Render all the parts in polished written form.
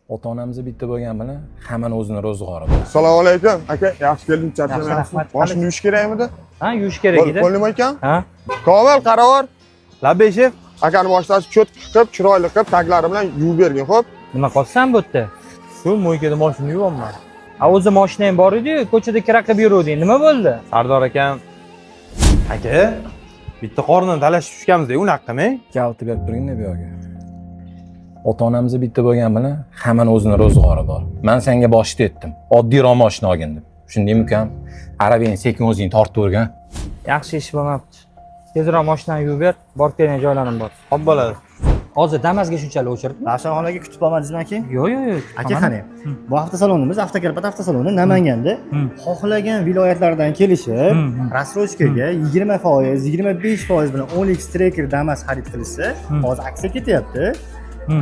Ota-onamiz bitta bo'lgani bilan hammani o'zini ro'zg'ori bor. Assalomu alaykum. Aka, yaxshi kelding, Yaxshi, charchamayapsiz. rahmat. Boshini yuvish kerakmidi? Ha, yuvish kerak edi. Qo'l nima ekan? Ha? Komil, qaravar. Labbay shef. Akani boshlasi cho'tki qilib, chiroyli qilib, taglari bilan yuvib bergin, xo'p? Nima qilsan bu yerda? Shu mo'ykada mashina yuvyapman. A o'zi mashinang bor edi-yu, ko'chada kira qilib yuruvding. Nima bo'ldi? Sardor akam. Aka, bitta qornini talashib tushganmiz-da, unaqa qilmang. Kalti berib turgin-da bu yoqqa. Ota-onamiz bitta bo'lgani bilan hammani o'zini ro'zg'ori bor. Men senga boshida aytdim, oddiyroq mashina olgin deb. Shundaymi ukam? Arabani sekin o'zing tortib o'rgan. Yaxshi ish bo'lmabdi. Tezroq mashinani yuvib ber, borib kelgan joylarim bor. Xo'p bo'ladi. Hozir Damas'ga shunchalik o'chirdimi? Ravshanxonaga kutib olmadingizmi aka? Yo'q. Aka qani? Bu avtosalonimiz Avtokarpat avtosaloni Namanganda xohlagan viloyatlardan kelishib, rassrochkaga 20%, 25% bilan Onix Tracker Damas xarid qilishsa, hozir aksiya ketyapti.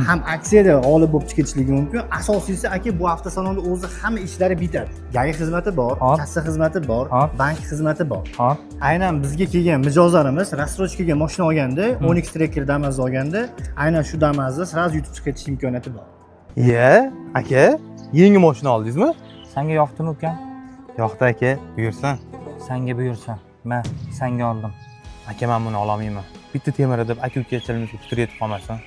Ham aksiyada g'olib bo'lib chiqishligi mumkin. Asosiysi aka, bu avtosalonda o'zi hamma ishlari bitadi. G'ay xizmati bor, kassa xizmati bor, bank xizmati bor. Aynan bizga kelgan mijozlarimiz rassrochkaga mashina olganda, Onix Tracker Damas olganda, aynan shu Damas'ni sразу yutib chiqish imkoniyati bor. Iye, aka, yangi mashina oldingizmi? Senga yoqdimi ukam? Yo'qda aka, buyursan. Senga buyursan. Men senga oldim. Aka, men buni ololmayman. Bitta temir deb aka-ukachilarimizga putur yetib qolmasin.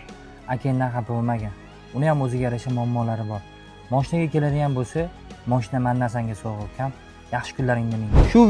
Akangdan xafa bo'lmagan. Uni ham o'ziga yarasha muammolari bor. Mashinaga keladigan bo'lsa, mashina mendan senga sovg'a ukam. Yaxshi kunlaringda ming. Shu